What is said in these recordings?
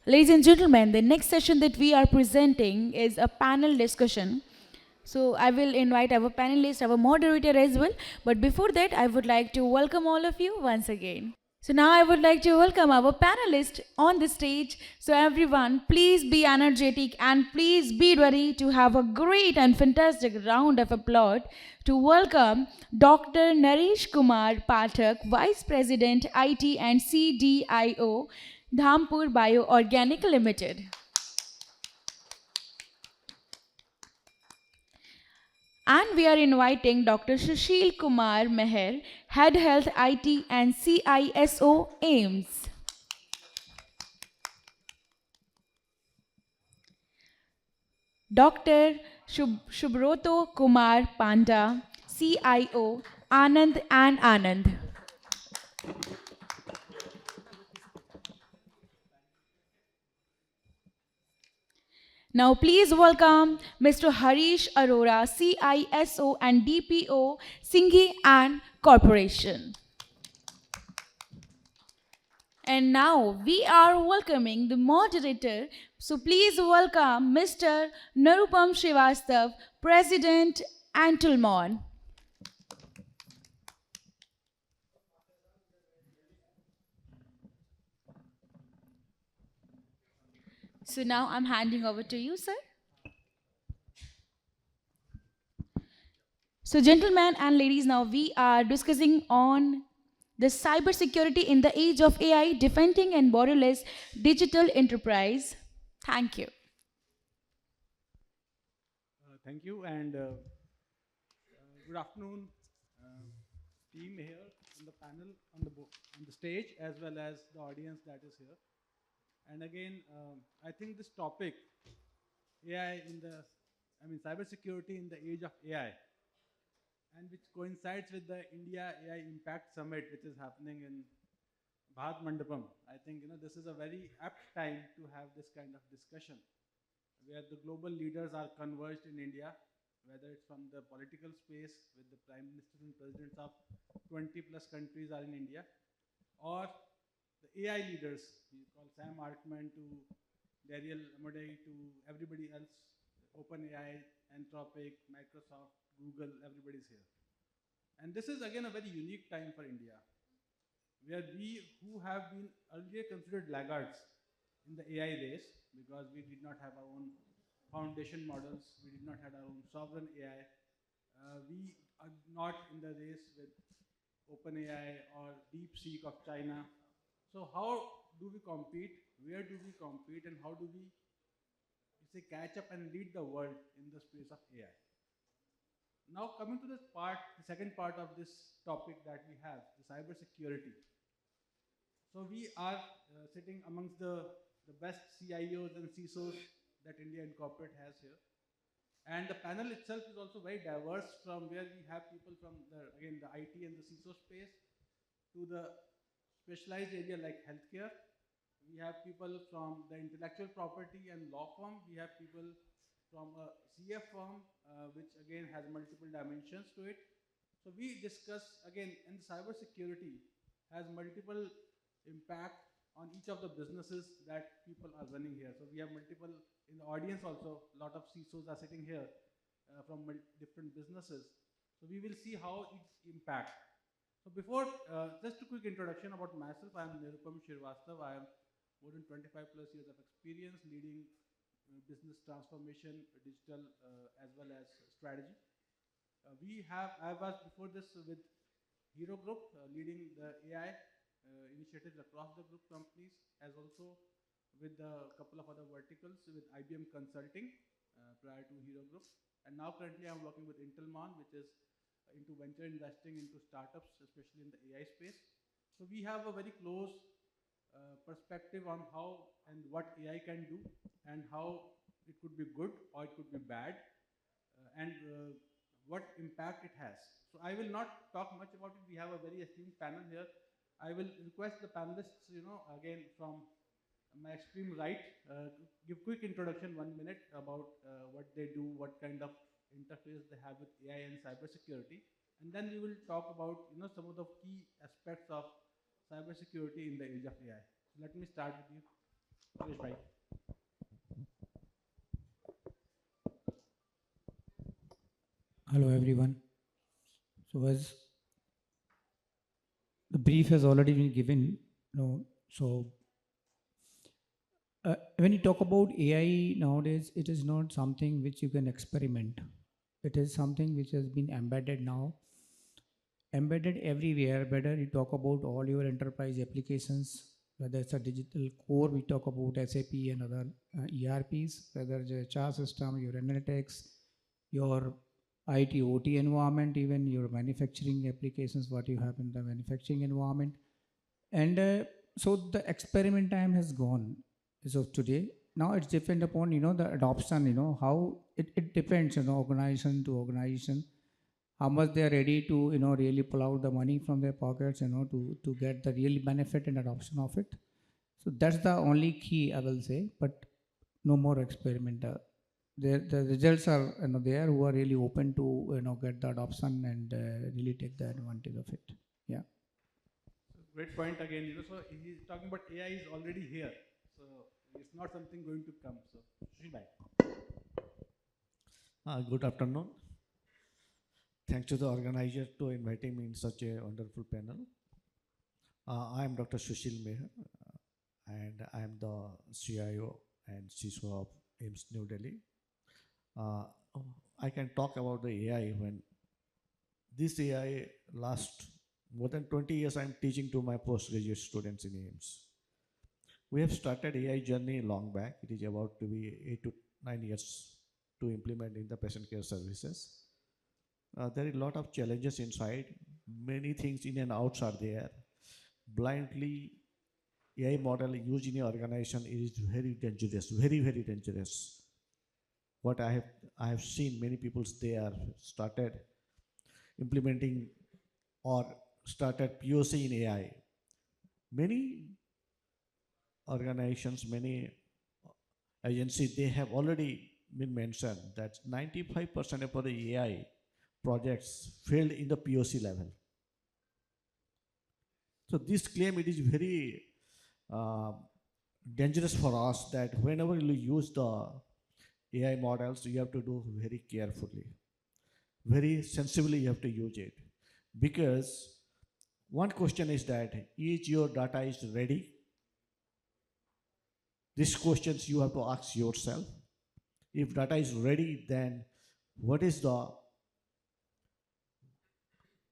Ladies and gentlemen, the next session that we are presenting is a panel discussion. So I will invite our panelists, our moderator as well. But before that, I would like to welcome all of you once again. So now I would like to welcome our panelists on the stage. So everyone, please be energetic and please be ready to have a great and fantastic round of applause to welcome Dr. Naresh Kumar Pathak, Vice President IT and CDIO, Dhampur Bioorganic Limited. And we are inviting Dr. Sushil Kumar Meher, Head Health IT and CISO AIMS. Dr. Shubroto Kumar Panda, CIO, Anand and Anand. Now please welcome Mr. Harish Arora, CISO and DPO, Singhi and Corporation. And now we are welcoming the moderator. So please welcome Mr. Narupam Srivastav, President Antulmon. So now I'm handing over to you, sir. So gentlemen and ladies, now we are discussing on the cybersecurity in the age of AI, defending and borderless digital enterprise. Thank you. Thank you, and good afternoon, uh, team here on the panel, on the stage, as well as the audience that is here. And again, I think this topic, AI in the, I mean, cybersecurity in the age of AI, and which coincides with the India AI Impact Summit, which is happening in Bharat Mandapam. I think this is a very apt time to have this kind of discussion, where the global leaders are converged in India, whether it's from the political space with the prime ministers and presidents of 20 plus countries are in India, or the AI leaders, you call Sam Altman to Dariel Amadei to everybody else, OpenAI, Anthropic, Microsoft, Google, everybody's here. And this is again a very unique time for India, where we who have been earlier considered laggards in the AI race because we did not have our own foundation models, we did not have our own sovereign AI, we are not in the race with OpenAI or DeepSeek of China. So how do we compete? Where do we compete? And how do we say catch up and lead the world in the space of AI? Now coming to this part, the second part of this topic that we have, the cybersecurity. So we are sitting amongst the best CIOs and CISOs that India Incorporate has here. And the panel itself is also very diverse, from where we have people from again the IT and the CISO space to the specialized area like healthcare. We have people from the intellectual property and law firm. We have people from a CF firm, which again has multiple dimensions to it. So we discuss again, and the cybersecurity has multiple impact on each of the businesses that people are running here. So we have multiple in the audience also. A lot of CISOs are sitting here from different businesses. So we will see how it impact. So before, just a quick introduction about myself. I am Nirupam Shirvastav. I am more than 25 plus years of experience leading business transformation, digital, as well as strategy. I was before this with Hero Group, leading the AI initiatives across the group companies, as also with a couple of other verticals with IBM Consulting prior to Hero Group. And now currently I'm working with Intelmon, which is into venture investing into startups, especially in the AI space. So we have a very close perspective on how and what AI can do, and how it could be good or it could be bad, and what impact it has. So I will not talk much about it. We have a very esteemed panel here. I will request the panelists, again from my extreme right, give quick introduction, 1 minute, about what they do, what kind of interface they have with AI and cybersecurity, and then we will talk about some of the key aspects of cybersecurity in the age of AI. So let me start with you. Suresh bhai. Hello everyone. So as the brief has already been given, so when you talk about AI nowadays, it is not something which you can experiment. It is something which has been embedded now, embedded everywhere. Whether you talk about all your enterprise applications, whether it's a digital core, we talk about SAP and other ERPs, whether it's a HR system, your analytics, your IT OT environment, even your manufacturing applications, what you have in the manufacturing environment. And so the experiment time has gone as of today. Now it's depend upon, the adoption, how it depends, organization to organization, how much they are ready to, really pull out the money from their pockets, to get the real benefit and adoption of it. So that's the only key I will say, but no more experiment. The results are, there who are really open to, get the adoption and really take the advantage of it. Yeah. So great point again. So he's talking about AI is already here. So it's not something going to come. So Sushil bhai. Good afternoon. Thanks to the organizer to inviting me in such a wonderful panel. I am Dr. Sushil Meher, and I am the CIO and CISO of AIMS New Delhi. Uh, I can talk about the AI when this AI last more than 20 years I am teaching to my postgraduate students in AIMS. We have started AI journey long back. It is about to be 8 to 9 years to implement in the patient care services. There are a lot of challenges inside. Many things in and outs are there. Blindly AI model used in your organization is very dangerous, very, very dangerous. What I have seen many people they are started implementing or started POC in AI. Many organizations, many agencies, they have already been mentioned that 95% of the AI projects failed in the POC level. So this claim it is very uh, dangerous for us that whenever you use the AI models, you have to do very carefully, very sensibly. You have to use it because one question is that is your data is ready? These questions you have to ask yourself. If data is ready, then what is the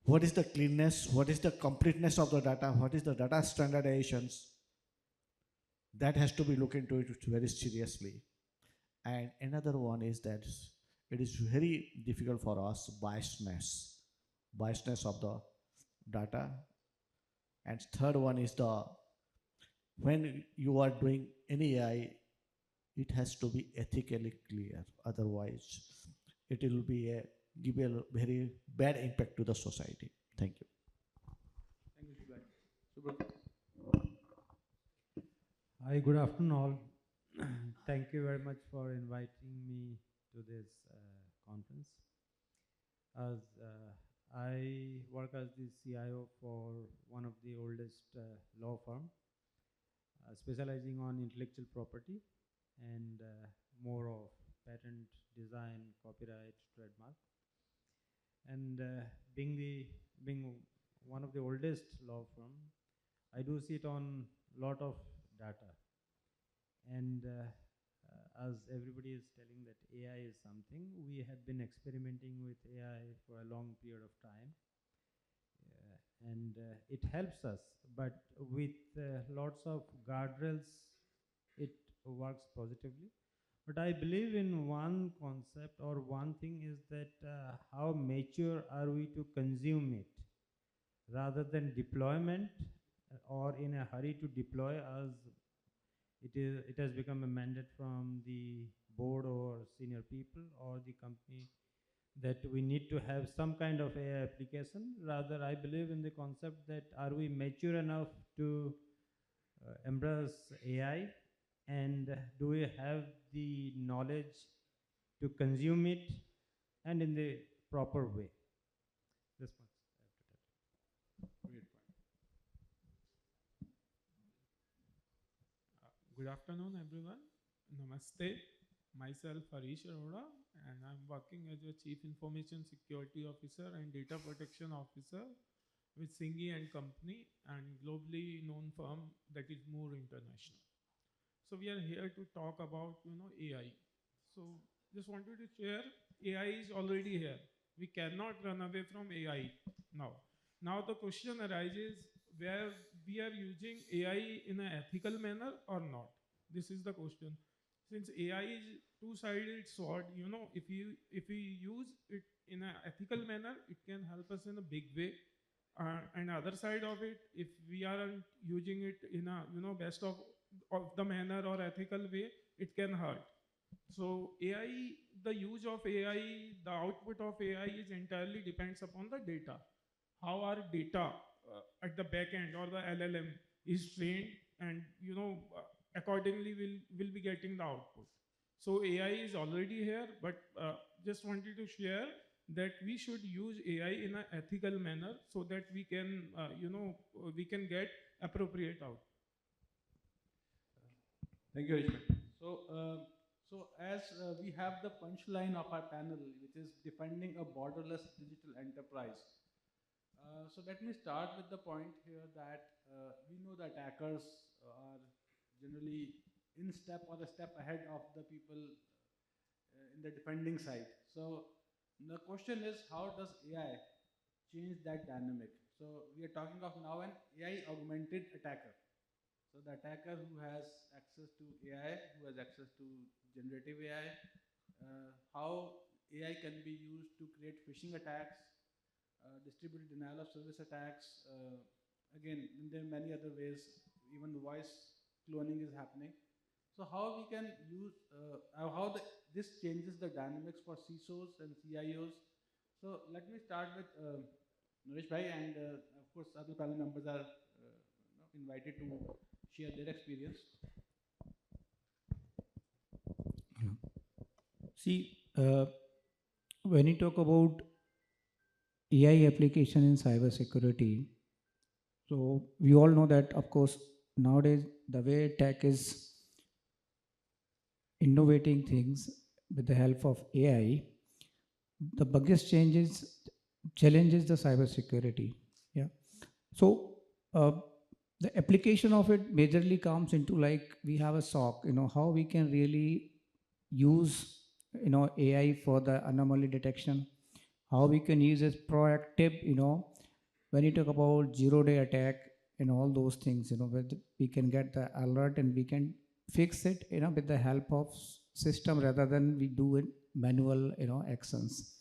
what is the cleanness? What is the completeness of the data? What is the data standardizations? That has to be looked into it very seriously. And another one is that it is very difficult for us biasness of the data. And third one is the when you are doing any AI, it has to be ethically clear. Otherwise, it will be a give a very bad impact to the society. Thank you. Thank you, Sushil bhai. Subrat. Hi, good afternoon, all. Thank you very much for inviting me to this conference. As I work as the CIO for one of the oldest law firm, specializing on intellectual property and more of patent, design, copyright, trademark. And being one of the oldest law firm, I do sit on lot of data. And as everybody is telling that AI is something, we have been experimenting with AI for a long period of time. And it helps us, but with lots of guardrails, it works positively. But I believe in one concept or one thing is that how mature are we to consume it rather than deployment or in a hurry to deploy as it has become a mandate from the board or senior people or the company that we need to have some kind of AI application. Rather, I believe in the concept that are we mature enough to embrace AI, and do we have the knowledge to consume it and in the proper way? This much I have to tell. Great point. Good afternoon, everyone. Namaste. Myself Harish Arora, and I'm working as a Chief Information Security Officer and Data Protection Officer with Singhi and Company, and globally known firm that is Moore International. So we are here to talk about AI. So just wanted to share, AI is already here. We cannot run away from AI now. Now the question arises where we are using AI in an ethical manner or not. This is the question. Since AI is two-sided sword, if we use it in an ethical manner, it can help us in a big way. And other side of it, if we aren't using it in a best of the manner or ethical way, it can hurt. So AI, the use of AI, the output of AI is entirely depends upon the data. How our data at the back end or the LLM is trained, and accordingly will be getting the output. So AI is already here, but just wanted to share that we should use AI in an ethical manner so that we can get appropriate output. Thank you, Rishma. So as we have the punchline of our panel, which is defending a borderless digital enterprise. So let me start with the point here that we know that attackers are generally in step or a step ahead of the people in the defending side. So the question is, how does AI change that dynamic? So we are talking of now an AI augmented attacker. So the attacker who has access to AI, who has access to generative AI, how AI can be used to create phishing attacks, distributed denial of service attacks. Again, there are many other ways. Even voice cloning is happening. So how we can use, this changes the dynamics for CISOs and CIOs. So let me start with Naresh Bhai, and of course other panel members are invited to share their experience. See, when you talk about AI application in cybersecurity, so we all know that, of course, nowadays the way tech is innovating things with the help of AI, the biggest challenges the cybersecurity. Yeah. So the application of it majorly comes into, like, we have a SOC. How we can really use AI for the anomaly detection. How we can use it proactive. When you talk about 0-day attack and all those things, where we can get the alert and we can fix it, with the help of system rather than we do it manual, actions.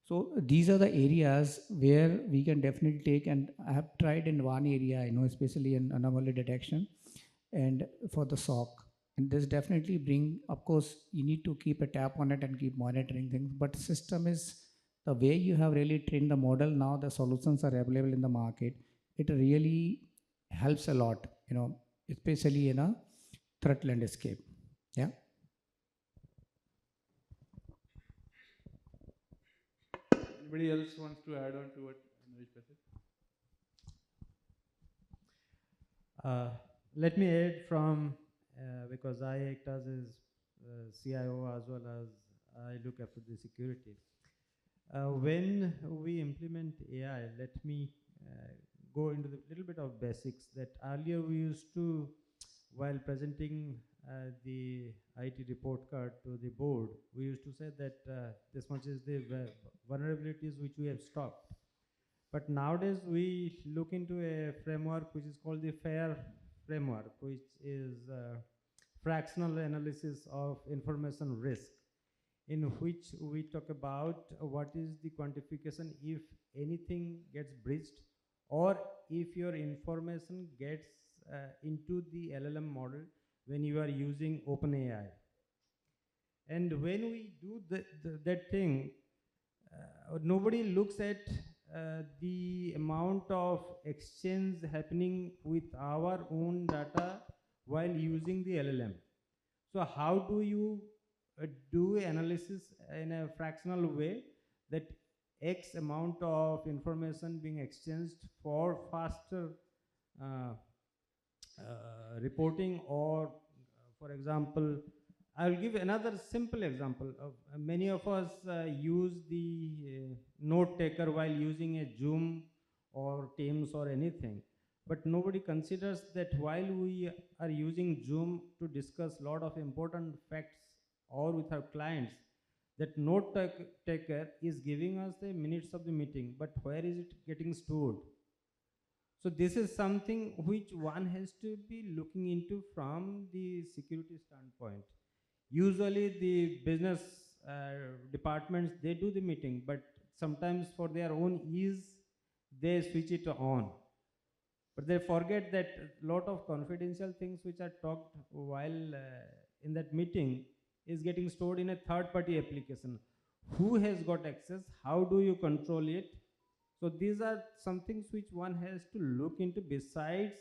So these are the areas where we can definitely take, and I have tried in one area, especially in anomaly detection and for the SOC. And this definitely bring, of course, you need to keep a tap on it and keep monitoring things. But system is the way you have really trained the model. Now the solutions are available in the market. It really helps a lot, especially in a threat landscape. Yeah. Anybody else wants to add on to what Naresh Bhai said? Let me add from, because I act as CIO as well as I look after the security. When we implement AI, let me go into the little bit of basics that earlier we used to, while presenting the IT report card to the board, we used to say that this much is the vulnerabilities which we have stopped. But nowadays we look into a framework which is called the FAIR framework, which is fractional analysis of information risk, in which we talk about what is the quantification if anything gets breached, or if your information gets into the LLM model when you are using OpenAI. And when we do that thing, nobody looks at the amount of exchange happening with our own data while using the LLM. So how do you do analysis in a fractional way that X amount of information being exchanged for faster reporting or For example, I'll give another simple example. Of, many of us use the note taker while using a Zoom or Teams or anything. But nobody considers that while we are using Zoom to discuss a lot of important facts or with our clients, that taker is giving us the minutes of the meeting, but where is it getting stored? So this is something which one has to be looking into from the security standpoint. Usually the business departments, they do the meeting, but sometimes for their own ease, they switch it on. But they forget that a lot of confidential things which are talked while in that meeting is getting stored in a third party application. Who has got access? How do you control it? So these are some things which one has to look into besides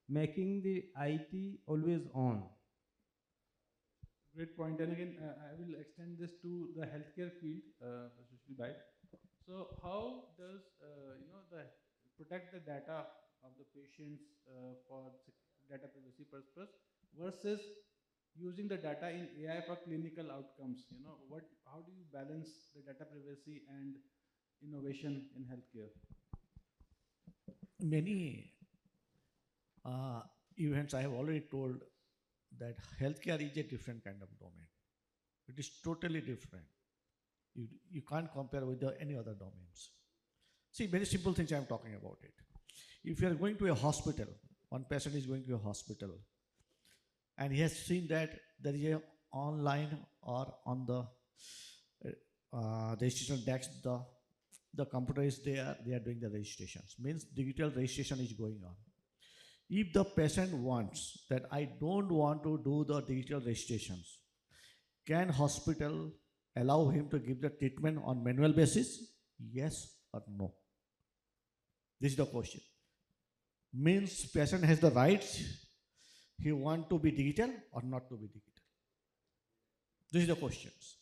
making the IT always on. Great point. And again, I will extend this to the healthcare field, Sushil Bhai. So, how does the protect the data of the patients for data privacy purpose versus using the data in AI for clinical outcomes? How do you balance the data privacy and innovation in healthcare? Many events I have already told that healthcare is a different kind of domain. It is totally different. You can't compare with any other domains. See, very simple things I'm talking about it. If you are going to a hospital, one patient is going to a hospital, and he has seen that there is a online or on the registration desk, the computer is there, they are doing the registrations. Means digital registration is going on. If the patient wants that I don't want to do the digital registrations, can hospital allow him to give the treatment on manual basis? Yes or no? This is the question. Means patient has the rights, he want to be digital or not to be digital. This is the questions.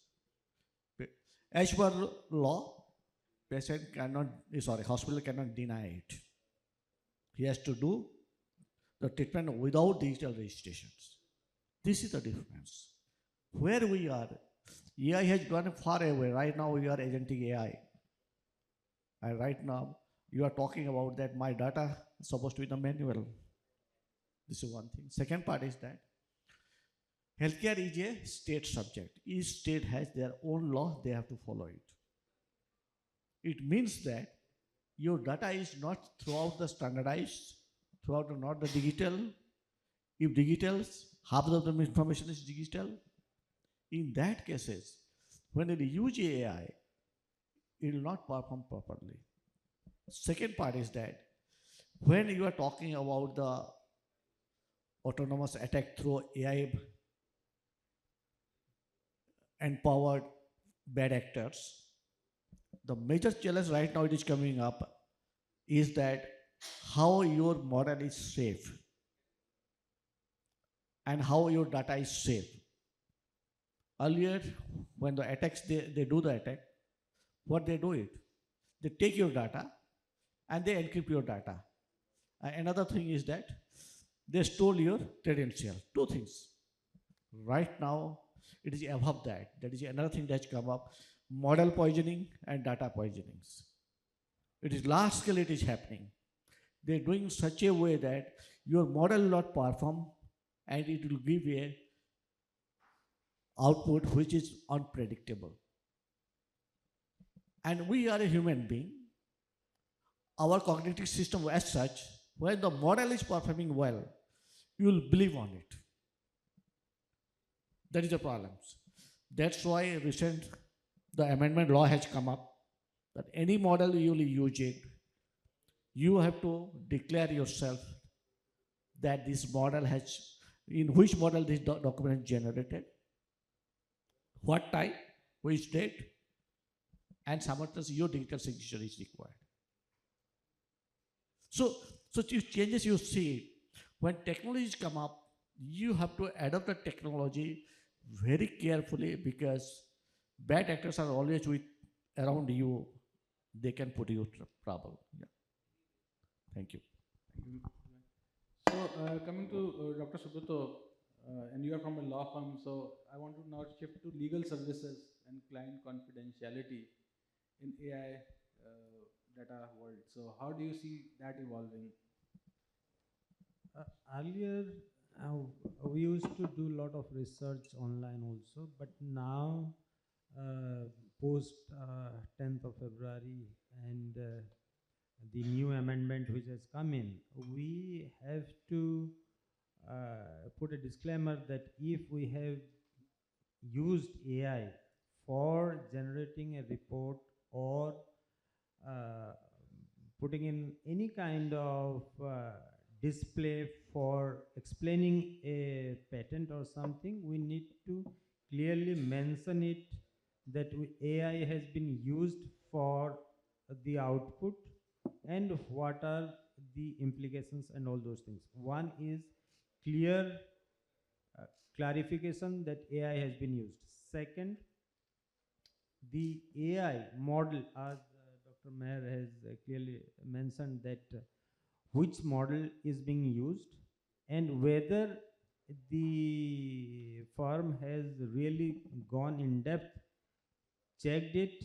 As per law, patient cannot, hospital cannot deny it. He has to do the treatment without digital registrations. This is the difference. Where we are, AI has gone far away. Right now we are agentic AI. And right now you are talking about that my data is supposed to be the manual. This is one thing. Second part is that healthcare is a state subject. Each state has their own law, they have to follow it. It means that your data is not throughout the standardized, not the digital. If digital, half of the information is digital. In that cases, when you use AI, it will not perform properly. Second part is that when you are talking about the autonomous attack through AI empowered bad actors, the major challenge right now it is coming up is that how your model is safe and how your data is safe. Earlier, when the attacks, they do the attack, what they do it? They take your data and they encrypt your data. And another thing is that they stole your credential. Two things. Right now, it is above that. That is another thing that's come up. Model poisoning and data poisonings. It is large scale, it is happening. They're doing such a way that your model will not perform and it will give a output which is unpredictable. And we are a human being. Our cognitive system as such, when the model is performing well, you will believe on it. That is the problem. That's why the amendment law has come up that any model you will use it, you have to declare yourself that this model has, in which model this document is generated, what time, which date, and simultaneously your digital signature is required. So these changes you see, when technologies come up, you have to adopt the technology very carefully because bad actors are always around you. They can put you in trouble. Yeah. Thank you. Thank you. So, coming to Dr. Subrata, and you are from a law firm, so I want to now shift to legal services and client confidentiality in AI data world. So how do you see that evolving? Earlier, uh, we used to do a lot of research online also, but now, post 10th of February and the new amendment which has come in, we have to put a disclaimer that if we have used AI for generating a report or uh, putting in any kind of display for explaining a patent or something, we need to clearly mention it that AI has been used for the output and what are the implications and all those things. One is clear uh, clarification that AI has been used. Second, the AI model, as Dr. Mayer has clearly mentioned, that which model is being used and whether the firm has really gone in depth, checked it,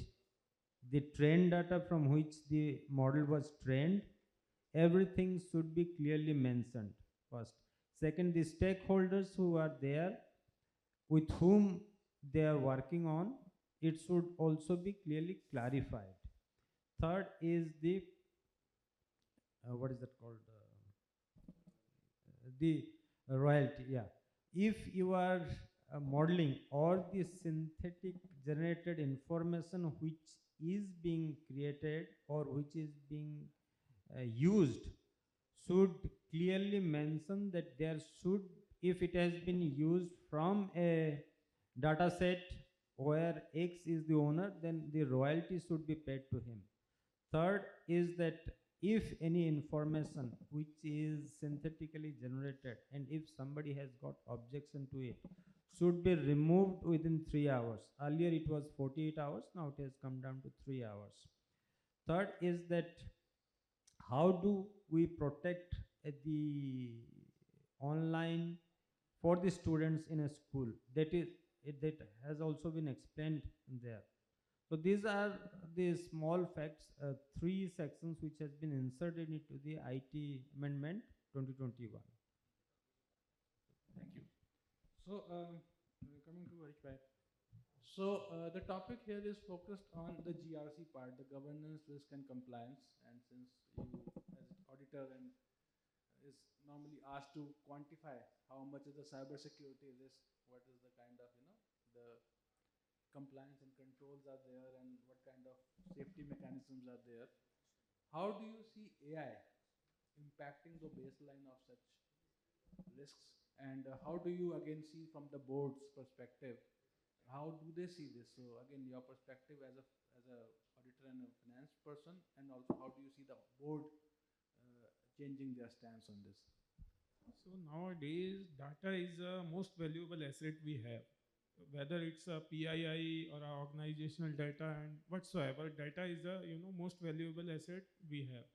the trained data from which the model was trained, everything should be clearly mentioned first. Second, the stakeholders who are there with whom they are working on, it should also be clearly clarified. Third is the what is that called? The royalty. Yeah, if you are modeling or the synthetic generated information which is being created or which is being used should clearly mention that there should, if it has been used from a data set where X is the owner, then the royalty should be paid to him. Third is that if any information which is synthetically generated and if somebody has got objection to it, should be removed within 3 hours. Earlier it was 48 hours, now it has come down to 3 hours. Third is that how do we protect the online for the students in a school, that is that has also been explained there. So these are the small facts, three sections which has been inserted into the IT amendment 2021. Thank you. So, coming to Harish Bhai. So, the topic here is focused on the GRC part, the governance, risk, and compliance. And since you, as an auditor, and is normally asked to quantify how much is the cybersecurity risk, what is the kind of the compliance and controls are there, and what kind of safety mechanisms are there. How do you see AI impacting the baseline of such risks, and how do you again see from the board's perspective, how do they see this? So again, your perspective as a auditor and a finance person, and also how do you see the board changing their stance on this? So nowadays, data is the most valuable asset we have. Whether it's a PII or a organizational data and whatsoever, data is the most valuable asset we have.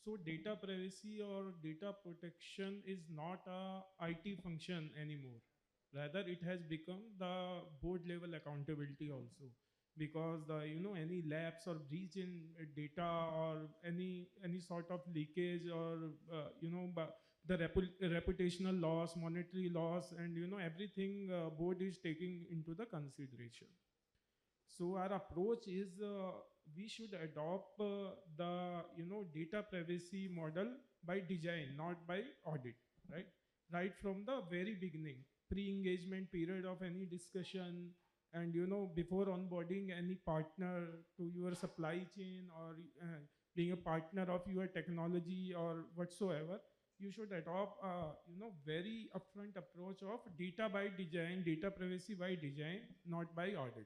So data privacy or data protection is not a IT function anymore. Rather, it has become the board level accountability also, because the any lapse or breach in data or any sort of leakage or the reputational loss, monetary loss, and everything board is taking into the consideration. So our approach is we should adopt the data privacy model by design, not by audit, right? Right from the very beginning, pre-engagement period of any discussion, and before onboarding any partner to your supply chain or being a partner of your technology or whatsoever, you should adopt very upfront approach of data by design, data privacy by design, not by audit.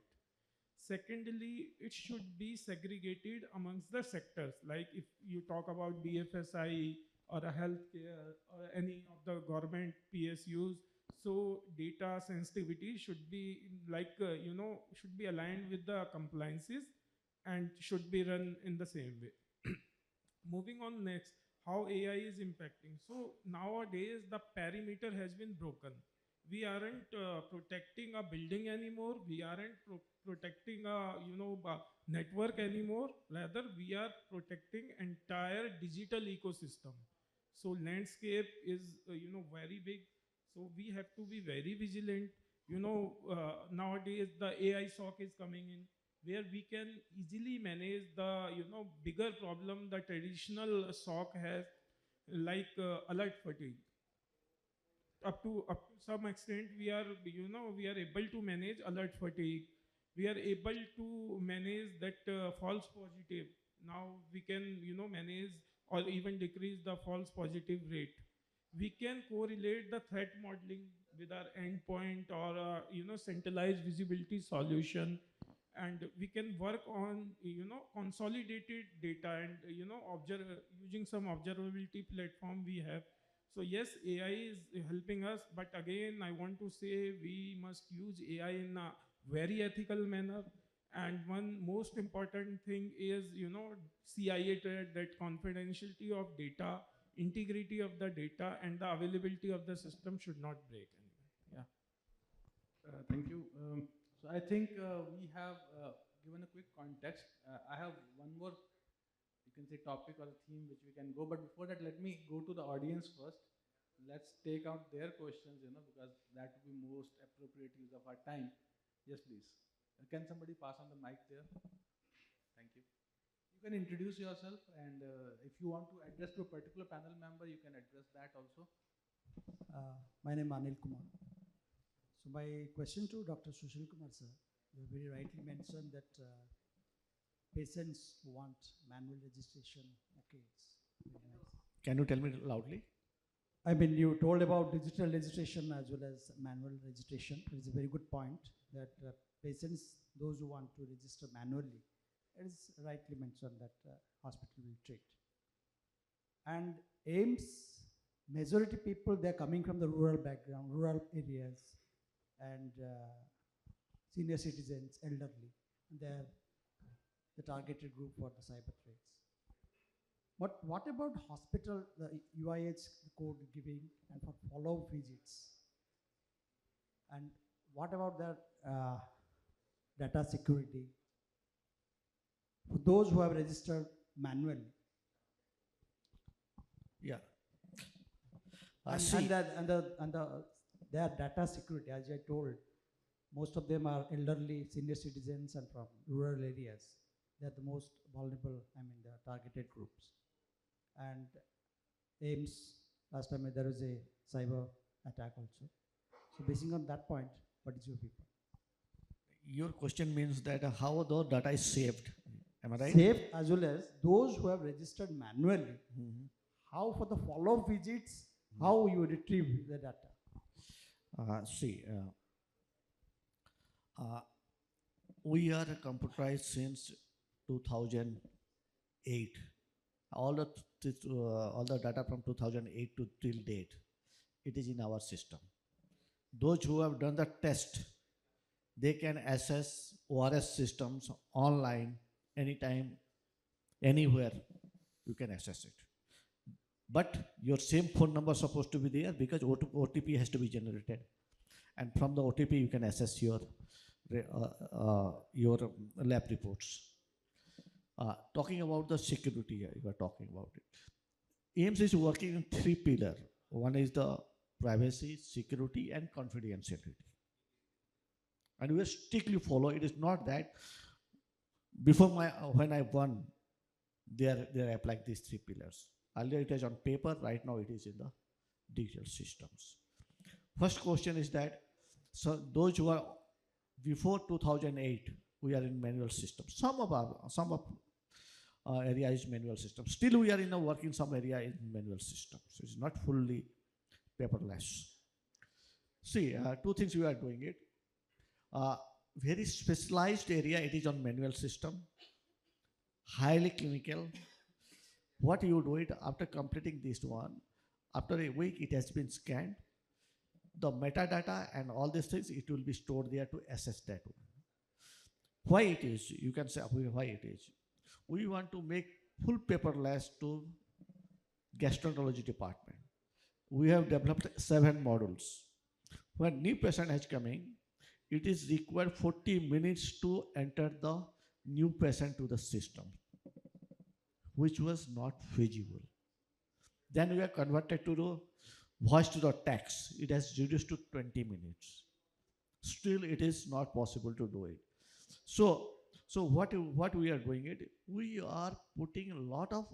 Secondly, it should be segregated amongst the sectors. Like if you talk about BFSI or a healthcare or any of the government PSUs, so data sensitivity should be like, should be aligned with the compliances and should be run in the same way. Moving on next, how AI is impacting. So nowadays the perimeter has been broken. we aren't protecting a building anymore. We aren't protecting a network anymore. Rather, we are protecting entire digital ecosystem. So landscape is very big. So we have to be very vigilant. Nowadays the AI SOC is coming in, where we can easily manage the bigger problem the traditional SOC has, like alert fatigue. Up to some extent we are we are able to manage alert fatigue. We are able to manage that false positive. Now we can manage or even decrease the false positive rate. We can correlate the threat modeling with our endpoint or centralized visibility solution, and we can work on consolidated data and using some observability platform we have. So yes, AI is helping us, but again, I want to say we must use AI in a very ethical manner. And one most important thing is, CIA trade, that confidentiality of data, integrity of the data, and the availability of the system should not break. Yeah. Thank you. So I think we have given a quick context. I have one more, you can say, topic or a theme which we can go. But before that, let me go to the audience first. Let's take out their questions, because that would be most appropriate use of our time. Yes, please. Can somebody pass on the mic there? Thank you. You can introduce yourself, and if you want to address to a particular panel member, you can address that also. My name is Anil Kumar. So my question to Dr. Sushil Kumar sir, you very rightly mentioned that patients want manual registration. Okay, it's very nice. Can you tell me loudly? I mean, you told about digital registration as well as manual registration. It is a very good point that patients, those who want to register manually, it is rightly mentioned that hospital will treat. And AIMS, majority people, they're coming from the rural background, rural areas, and senior citizens, elderly. They're the targeted group for the cyber threats. But what about hospital, the UIH code giving and for follow-up visits? And what about their data security? For those who have registered manually. Yeah. Their data security, as I told, most of them are elderly, senior citizens, and from rural areas. They're the most vulnerable, the targeted groups. And AIMS, last time there was a cyber attack also. So basing on that point, what is your viewpoint? Your question means that how the data is saved. Am I right? Saved, as well as those who have registered manually. How for the follow-up visits, how you retrieve the data? We are computerized since 2008. All the data from 2008 to till date, it is in our system. Those who have done the test, they can access ORS systems online anytime, anywhere. You can access it. But your same phone number is supposed to be there because OTP has to be generated, and from the OTP you can access your lab reports. Talking about the security, you are talking about it. AIMS is working in 3 pillars. One is the privacy, security, and confidentiality. And we strictly follow. It is not that before when I won, they are applying these 3 pillars. Earlier it was on paper. Right now it is in the digital systems. First question is that, so those who are before 2008, we are in manual systems. Some of area is manual system. Still we are in a working some area in manual system. So it's not fully paperless. See, 2 things we are doing it. Very specialized area, it is on manual system. Highly clinical. What you do it after completing this one, after a week it has been scanned. The metadata and all these things, it will be stored there to assess that one. Why it is? You can say why it is. We want to make full paperless to gastroenterology department. We have developed 7 modules. When new patient is coming, it is required 40 minutes to enter the new patient to the system, which was not feasible. Then we are converted to the voice to the text. It has reduced to 20 minutes. Still, it is not possible to do it. So, what we are doing it, we are putting a lot of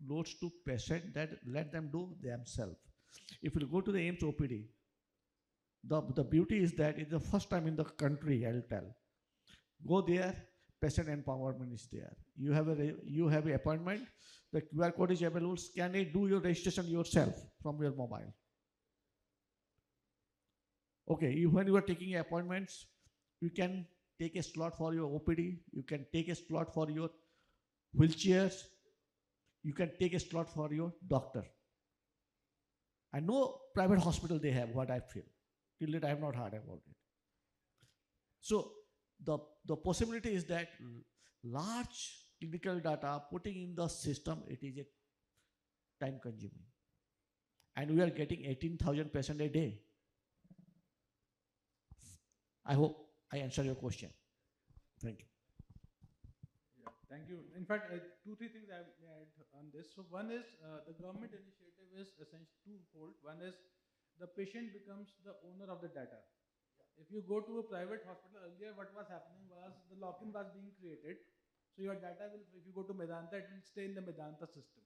loads to patient that let them do themselves. If you go to the AIMS OPD, the beauty is that it's the first time in the country, I'll tell. Go there, patient empowerment is there. You have an appointment, the QR code is available, scan it, do your registration yourself from your mobile. Okay, when you are taking appointments, you can take a slot for your OPD, you can take a slot for your wheelchairs, you can take a slot for your doctor. I know private hospital they have, what I feel. Till date I have not heard about it. So the possibility is that large clinical data putting in the system, it is a time consuming. And we are getting 18,000 patients a day. I hope I answer your question. Thank you. Yeah, thank you. In fact, two, three things I may add on this. So one is the government initiative is essentially twofold. One is the patient becomes the owner of the data. If you go to a private hospital earlier, what was happening was the lock-in was being created. So your data will, if you go to Medanta, it will stay in the Medanta system.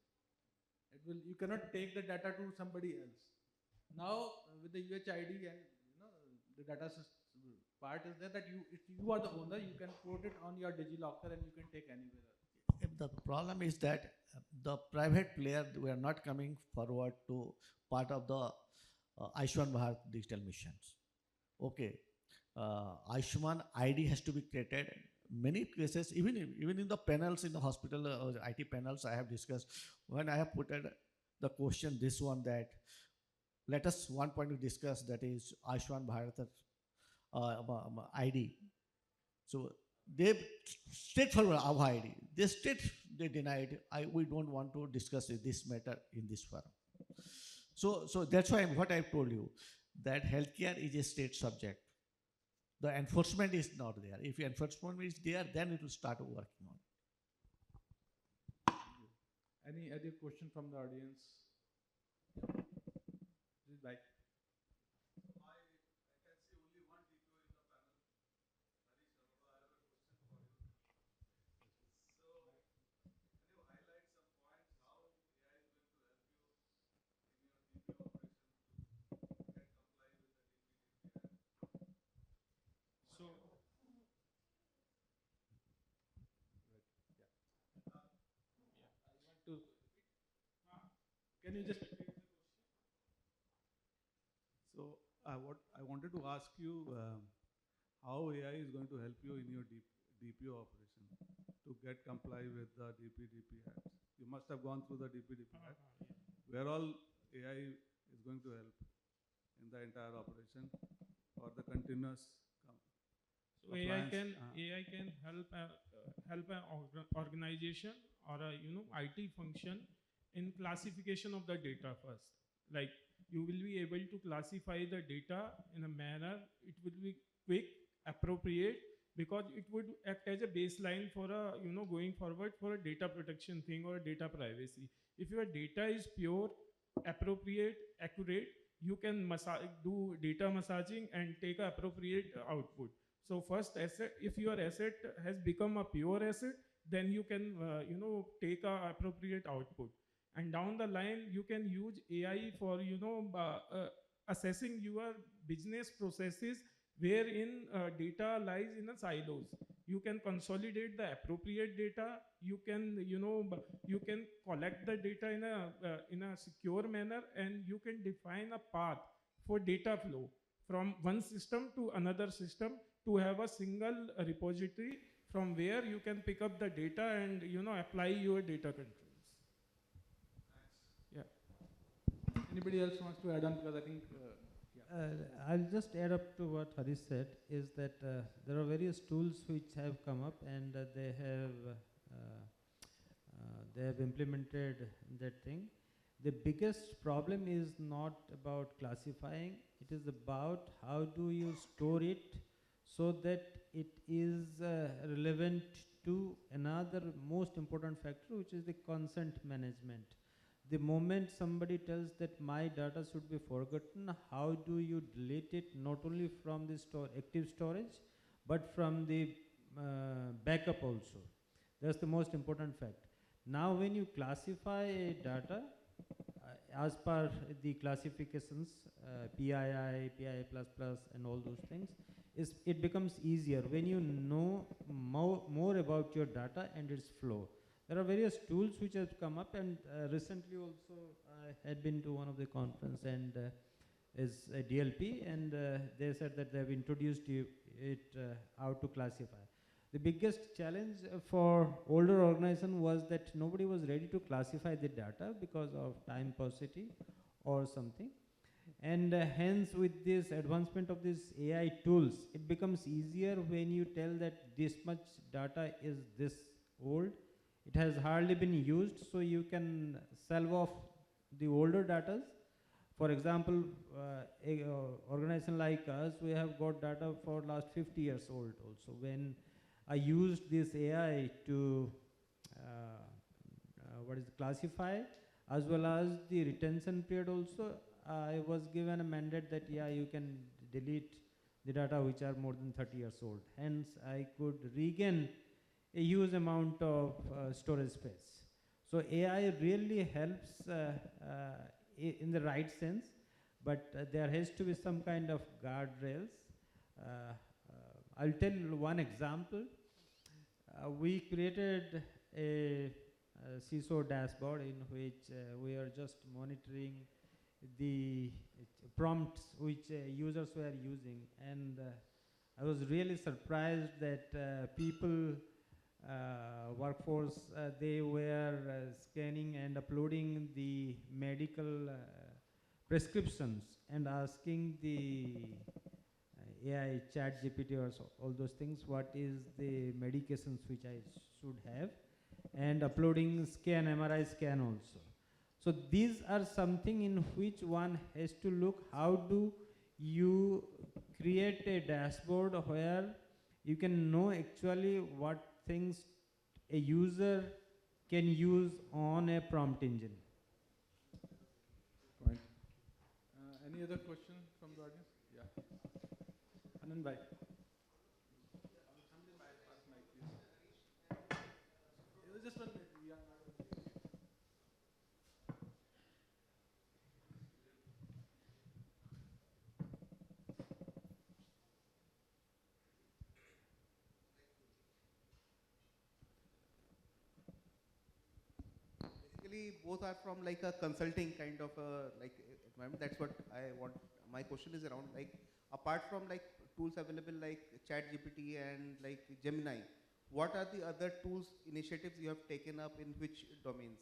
It will, you cannot take the data to somebody else. Now with the UHID and the data part is there that if you are the owner, you can put it on your DigiLocker and you can take anywhere else. The problem is that the private player were not coming forward to part of the Aishwan Bharat digital missions. Okay, Aishman ID has to be created. Many places, even in the panels in the hospital IT panels, I have discussed when I have put the question this one that let us one point to discuss, that is Aishwan Bharat ID. So they straightforward our ID. They denied. We don't want to discuss this matter in this forum. So that's why what I told you, that healthcare is a state subject. The enforcement is not there. If enforcement is there, then it will start working on. Any other question from the audience? Please, bye. So, To, can you just so what I wanted to ask you, how AI is going to help you in your DPO operation to get comply with the DPDP Act. You must have gone through the DPDP Act. Where all AI is going to help in the entire operation or the continuous So AI can help an organization or a IT function in classification of the data first. Like you will be able to classify the data in a manner it will be quick, appropriate, because it would act as a baseline for a going forward for a data protection thing or data privacy. If your data is pure, appropriate, accurate, you can do data massaging and take a appropriate output. So first asset, if your asset has become a pure asset, then you can take a appropriate output. And down the line, you can use AI for assessing your business processes wherein data lies in a silos. You can consolidate the appropriate data. You can you can collect the data in a secure manner, and you can define a path for data flow from one system to another system to have a single repository from where you can pick up the data and apply your data controls. Yeah. anybody else wants to add on, because I think I'll just add up to what Harish said, is that there are various tools which have come up, and they have implemented that thing. the biggest problem is not about classifying, it is about how do you store it so that it is relevant to another most important factor, which is the consent management. The moment somebody tells that my data should be forgotten, how do you delete it not only from the active storage but from the backup also? That's the most important fact. Now when you classify data as per the classifications, PII, PII++ and all those things, it becomes easier when you know more about your data and its flow. There are various tools which have come up, and recently also I had been to one of the conference and is a DLP, and they said that they have introduced it how to classify. The biggest challenge for older organization was that nobody was ready to classify the data because of time paucity or something. And hence with this advancement of these AI tools, it becomes easier when you tell that this much data is this old. It has hardly been used, so you can salve off the older data. For example, a organization like us, we have got data for last 50 years old also. When I used this AI to classify as well as the retention period also, I was given a mandate that you can delete the data which are more than 30 years old. Hence, I could regain a huge amount of storage space. So AI really helps in the right sense, but there has to be some kind of guardrails. I'll tell you one example. We created a CISO dashboard in which we are just monitoring the prompts which users were using, and I was really surprised that people, workforce, they were scanning and uploading the medical prescriptions and asking the AI chat GPT or all those things, what is the medications which I should have, and uploading scan, MRI scan also. So these are something in which one has to look how do you create a dashboard where you can know actually what things a user can use on a prompt engine. Point. Any other question from the audience? Yeah. Anand bhai. Just 1 minute. We are not able to hear you. Basically, both are from like a consulting kind of environment. That's what I want. My question is around like, apart from like tools available like ChatGPT and like Gemini, what are the other tools, initiatives you have taken up in which domains?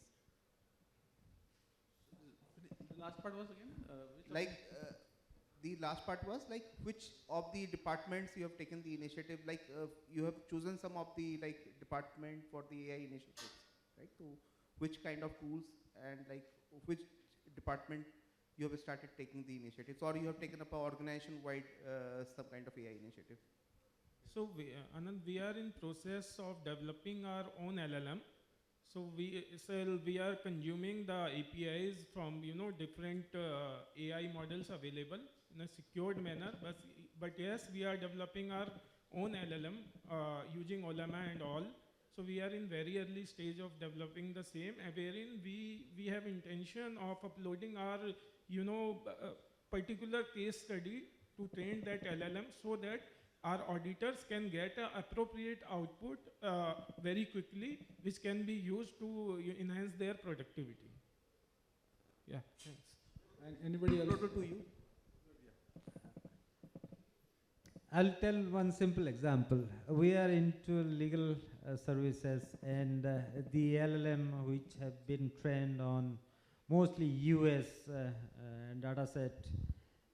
The last part was again? Which Like the last part was like which of the departments you have taken the initiative, like you have chosen some of the like department for the AI initiatives, right? So which kind of tools and like which department you have started taking the initiatives, or you have taken up an organization-wide some kind of AI initiative? So Anand, we are in process of developing our own LLM. So we are consuming the APIs from different AI models available in a secured manner. But yes, we are developing our own LLM using Olama and all. So we are in very early stage of developing the same, wherein we have intention of uploading our particular case study to train that LLM so that our auditors can get an appropriate output very quickly, which can be used to enhance their productivity. Yeah, thanks. And anybody else? To you. I'll tell one simple example. We are into legal services, and the LLM which have been trained on mostly US data set,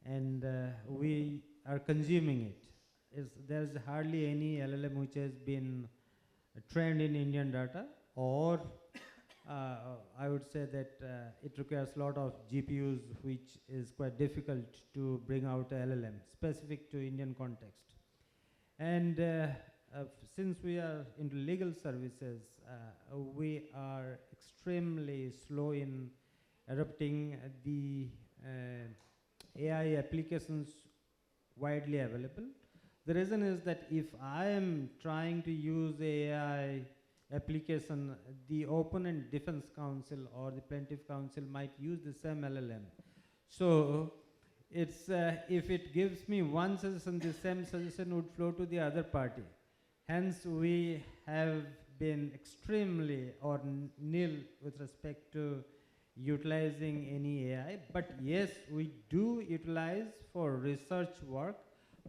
and we are consuming it. There's hardly any LLM which has been trained in Indian data or I would say that it requires a lot of GPUs, which is quite difficult to bring out a LLM specific to Indian context. And since we are into legal services, we are extremely slow in adopting the AI applications widely available. The reason is that if I am trying to use AI application, the opponent defense counsel or the plaintiff counsel might use the same LLM. So it's if it gives me one suggestion, the same suggestion would flow to the other party. Hence, we have been extremely or nil with respect to utilizing any AI. But yes, we do utilize for research work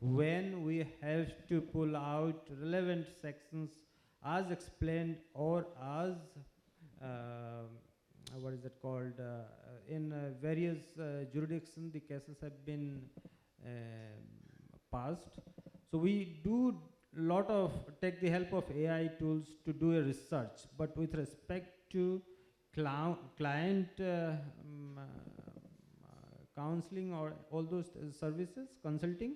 when we have to pull out relevant sections as explained or as what is it called in various jurisdictions the cases have been passed. So we do lot of take the help of AI tools to do a research, but with respect to client counseling or all those services consulting,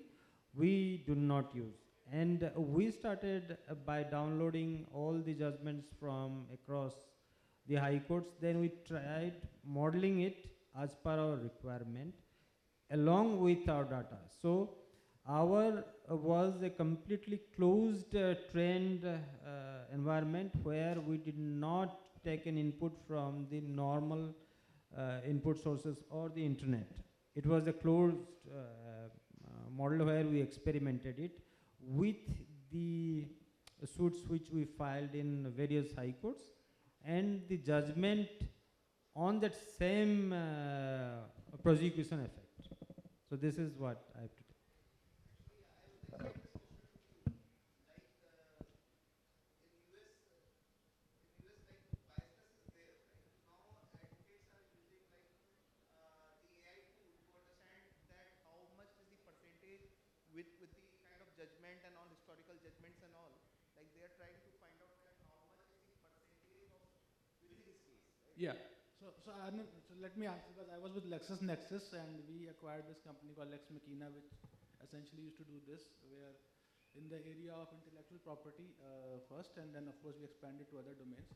we do not use. And we started by downloading all the judgments from across the high courts. Then we tried modeling it as per our requirement along with our data. So our was a completely closed trained environment where we did not take an input from the normal input sources or the internet. It was a closed model where we experimented it with the suits which we filed in various high courts, and the judgment on that same prosecution effect. So this is what I have to do. How much is the percentage with the kind of judgment and all historical judgments and all, like they are trying to find out that how much is the percentage of within this case, right? Yeah. So Anand, so let me answer, because I was with LexisNexis and we acquired this company called Lex Machina, which essentially used to do this, where in the area of intellectual property first, and then of course we expanded to other domains.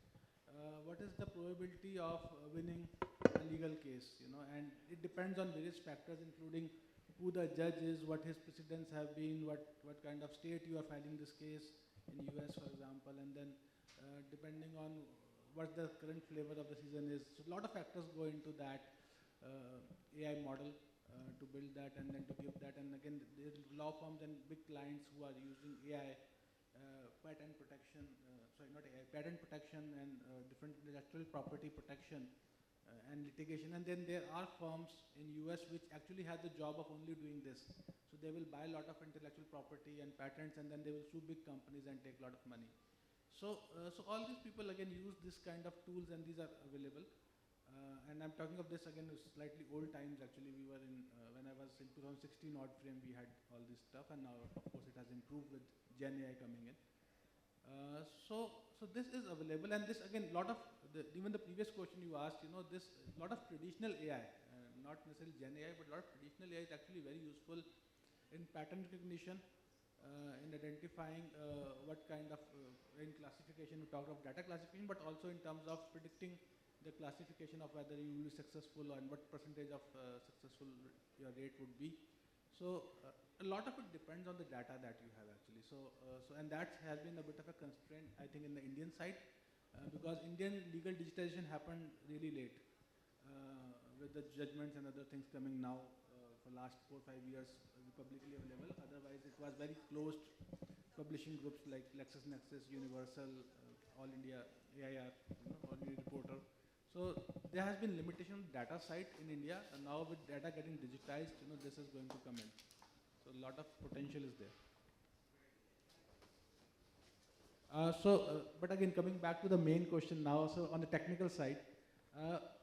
What is the probability of winning a legal case? You know, and it depends on various factors, including who the judge is, what his precedents have been, what kind of state you are filing this case in US, for example, and then depending on what the current flavor of the season is. So a lot of factors go into that AI model to build that and then to give that. And again, there's law firms and big clients who are using AI, patent protection, sorry, not AI, patent protection and different intellectual property protection and litigation. And then there are firms in US which actually have the job of only doing this. So they will buy a lot of intellectual property and patents, and then they will sue big companies and take a lot of money. So all these people again use this kind of tools, and these are available. And I'm talking of this again slightly old times. Actually, we were in when I was in 2016 odd frame, we had all this stuff, and now of course it has improved with Gen AI coming in. So this is available, and this again lot of even the previous question you asked, you know, this lot of traditional AI, not necessarily Gen AI, but a lot of traditional AI is actually very useful in pattern recognition, in identifying what kind of in classification. We talked of data classification, but also in terms of predicting the classification of whether you will be successful and what percentage of successful your rate would be. So a lot of it depends on the data that you have actually. And that has been a bit of a constraint, I think, in the Indian side, because Indian legal digitization happened really late, with the judgments and other things coming now for last 4 or 5 years publicly available. Otherwise, it was very closed publishing groups like LexisNexis, Universal, All India AIR, All India Reporter. So there has been limitation on the data side in India, and now with data getting digitized, this is going to come in. So a lot of potential is there. But again, coming back to the main question now, so on the technical side,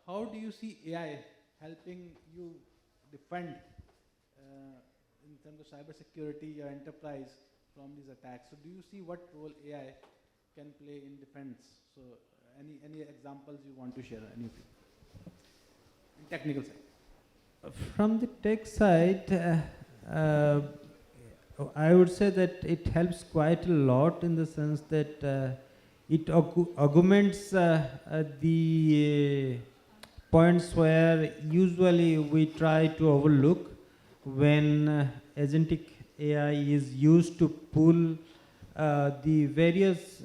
how do you see AI helping you defend in terms of cybersecurity your enterprise from these attacks? So do you see what role AI can play in defense? So any examples you want to share? Any technical side. From the tech side, uh, I would say that it helps quite a lot in the sense that it augments the points where usually we try to overlook when agentic AI is used to pull the various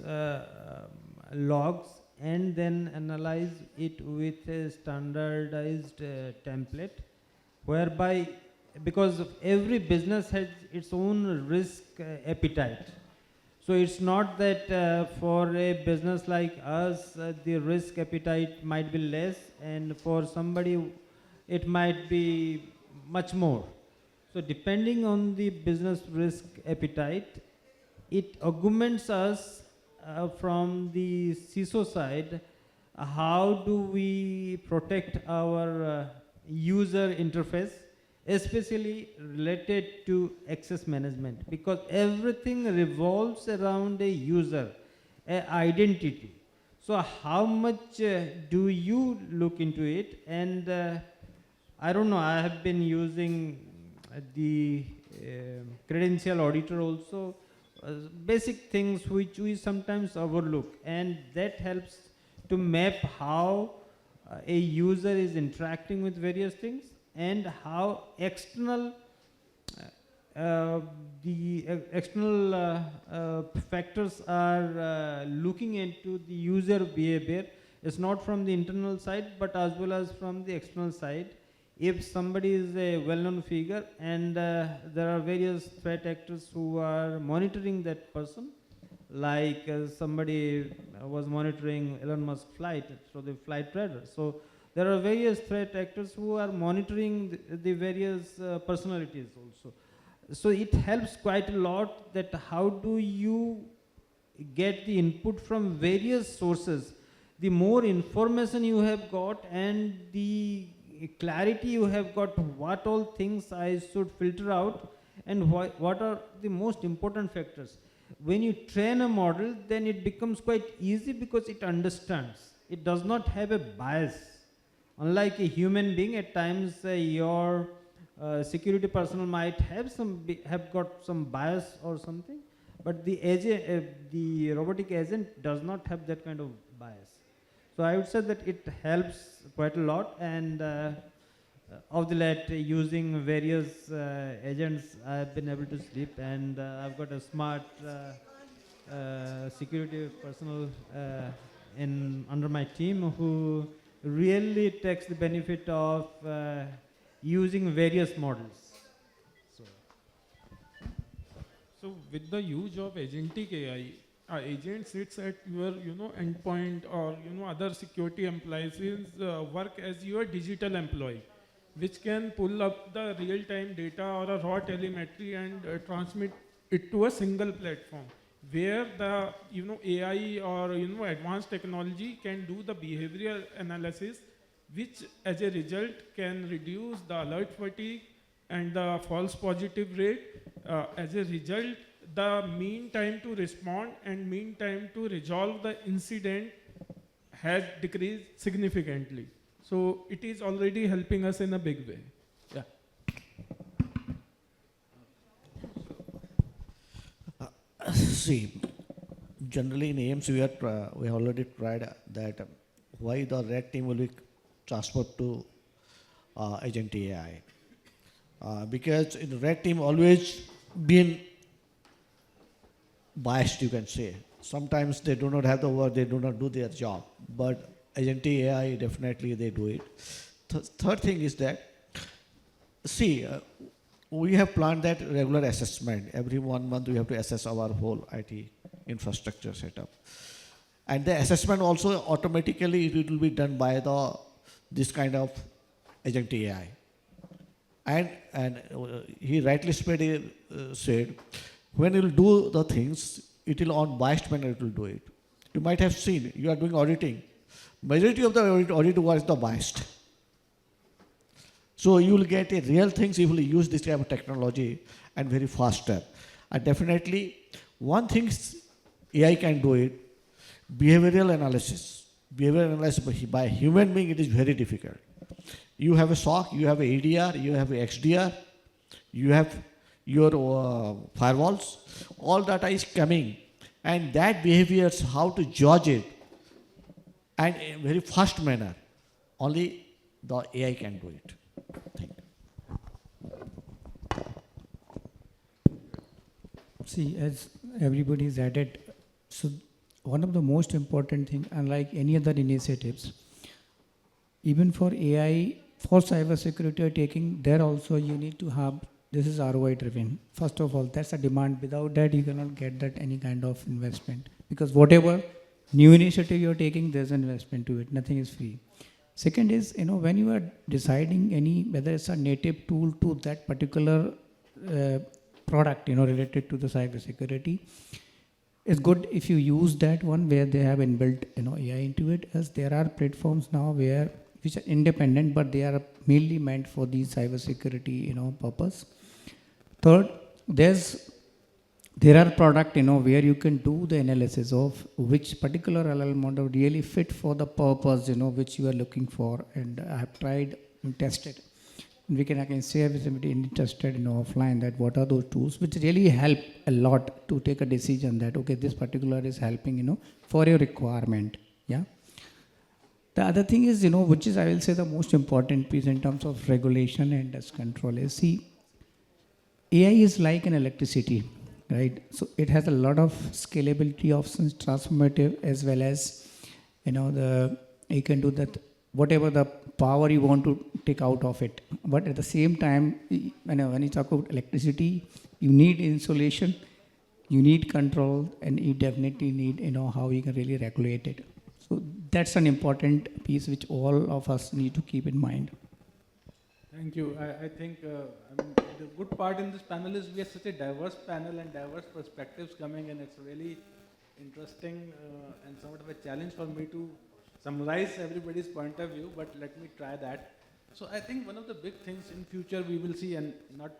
logs and then analyze it with a standardized template, whereby, because every business has its own risk appetite. So it's not that for a business like us, the risk appetite might be less, and for somebody it might be much more. So depending on the business risk appetite, it augments us from the CISO side. How do we protect our user interface, especially related to access management? Because everything revolves around a user, an identity. So how much do you look into it? And I don't know, I have been using the credential auditor also, basic things which we sometimes overlook, and that helps to map how a user is interacting with various things, and how external factors are looking into the user behavior. It's not from the internal side, but as well as from the external side. If somebody is a well-known figure and there are various threat actors who are monitoring that person, like somebody was monitoring Elon Musk's flight through the flight radar. So there are various threat actors who are monitoring the various personalities also. So it helps quite a lot that how do you get the input from various sources. The more information you have got and the clarity you have got, what all things I should filter out and what are the most important factors. When you train a model, then it becomes quite easy because it understands. It does not have a bias. Unlike a human being, at times your security personnel might have got some bias or something, but the robotic agent does not have that kind of bias. So I would say that it helps quite a lot, and of the late using various agents, I've been able to sleep, and I've got a smart security personnel under my team who really takes the benefit of using various models. So with the use of agentic AI, agent sits at your endpoint, or other security employees work as your digital employee, which can pull up the real-time data or a raw telemetry and transmit it to a single platform, where the AI or advanced technology can do the behavioral analysis, which as a result can reduce the alert fatigue and the false positive rate. As a result, the mean time to respond and mean time to resolve the incident has decreased significantly. So it is already helping us in a big way. Yeah. See, generally in AMC we have already tried that why the red team will be transferred to agent AI. Because in the red team always been biased, you can say. Sometimes they do not have the work, they do not do their job, but agent AI definitely they do it. Third thing is that, see, we have planned that regular assessment. Every 1 month we have to assess our whole IT infrastructure setup. And the assessment also automatically it will be done by this kind of agent AI. And he rightly said, when you will do the things, it will on biased manner it will do it. You might have seen, you are doing auditing. Majority of the audit work is the biased. So you will get a real things if you use this type of technology and very faster. And definitely, one thing AI can do it, behavioral analysis. behavior analysis by human being, it is very difficult. You have a SOC, you have a ADR, you have a XDR, you have your firewalls, all data is coming, and that behaviors, how to judge it, and in a very fast manner, only the AI can do it. Thank you. See, as everybody is added, so one of the most important thing, unlike any other initiatives, even for AI, for cybersecurity taking, there also you need to have, this is ROI driven. First of all, that's a demand. Without that, you cannot get that any kind of investment. Because whatever new initiative you're taking, there's an investment to it. Nothing is free. Second is, when you are deciding whether it's a native tool to that particular product, related to the cybersecurity, it's good if you use that one where they have inbuilt, AI into it, as there are platforms now which are independent, but they are mainly meant for the cybersecurity, purpose. Third, there are product, where you can do the analysis of which particular LLM model really fit for the purpose, which you are looking for. And I have tried and tested. And I can share with somebody interested, offline, that what are those tools which really help a lot to take a decision that, okay, this particular is helping, for your requirement. Yeah. The other thing is, which is, I will say, the most important piece in terms of regulation and dust control is, see, AI is like an electricity, right? So it has a lot of scalability options, transformative, as well as, you can do that, whatever the power you want to take out of it. But at the same time, when you talk about electricity, you need insulation, you need control, and you definitely need, how you can really regulate it. So that's an important piece which all of us need to keep in mind. Thank you. I think the good part in this panel is we have such a diverse panel and diverse perspectives coming, and it's really interesting and somewhat of a challenge for me to summarize everybody's point of view, but let me try that. So I think one of the big things in future we will see, and not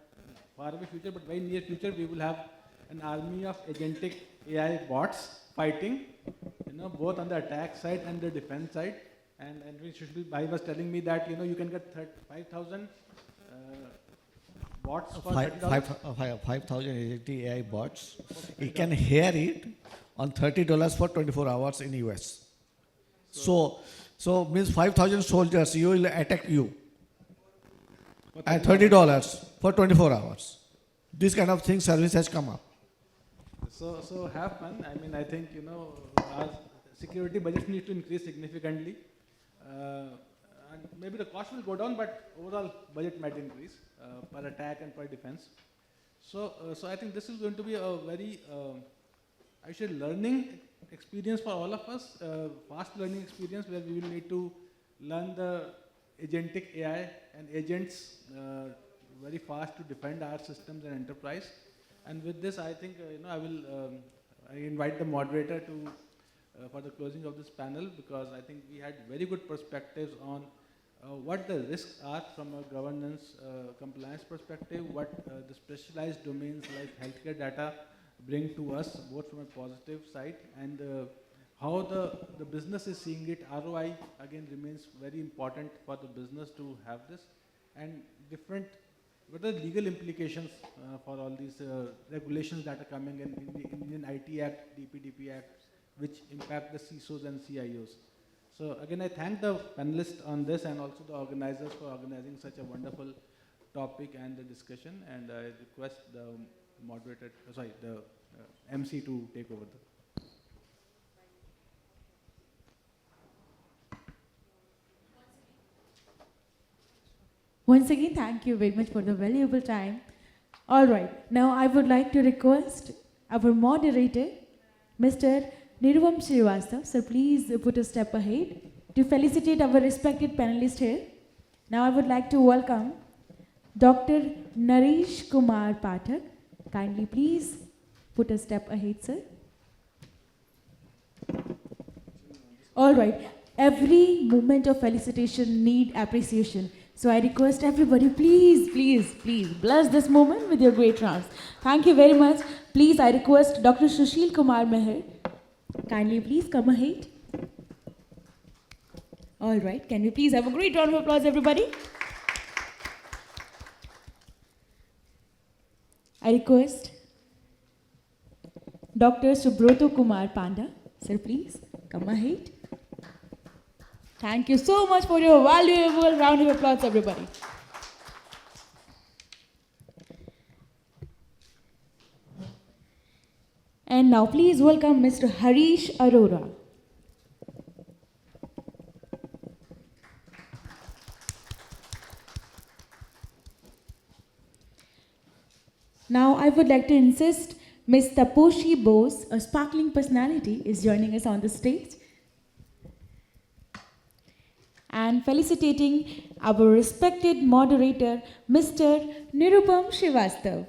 far away future, but very near future, we will have an army of agentic AI bots fighting, both on the attack side and the defense side. And Sushil Bhai was telling me that, you can get 5,000 bots for $30. 5,000 agentic AI bots. You can hear it on $30 for 24 hours in US. So means 5,000 soldiers, you will attack you at $30 for 24 hours. This kind of thing, service has come up. So have fun. I mean, I think, our security budget needs to increase significantly. And maybe the cost will go down, but overall budget might increase per attack and per defense. So I think this is going to be a very, learning experience for all of us, fast learning experience where we will need to learn the agentic AI and agents very fast to defend our systems and enterprise. And with this, I think, I invite the moderator to for the closing of this panel, because I think we had very good perspectives on what the risks are from a governance compliance perspective, what the specialized domains like healthcare data bring to us, both from a positive side, and how the business is seeing it. ROI, again, remains very important for the business to have this, and what are the legal implications for all these regulations that are coming in the Indian IT Act, DPDP Act, which impact the CISOs and CIOs. So again, I thank the panelists on this and also the organizers for organizing such a wonderful topic and the discussion, and I request the moderator, the MC to take over. Once again, thank you very much for the valuable time. All right, now I would like to request our moderator, Mr. Niruvam Srivastava, sir, please put a step ahead to felicitate our respected panelists here. Now I would like to welcome Dr. Naresh Kumar Pathak. Kindly please put a step ahead, sir. All right, every moment of felicitation need appreciation. So I request everybody, please bless this moment with your great rounds. Thank you very much. Please, I request Dr. Sushil Kumar Meher. Kindly please come ahead. All right, can we please have a great round of applause, everybody? I request Dr. Subroto Kumar Panda. Sir, please come ahead. Thank you so much for your valuable round of applause, everybody. And now please welcome Mr. Harish Arora. Now I would like to insist Ms. Taposhi Bose, a sparkling personality, is joining us on the stage. And felicitating our respected moderator, Mr. Nirupam Srivastav.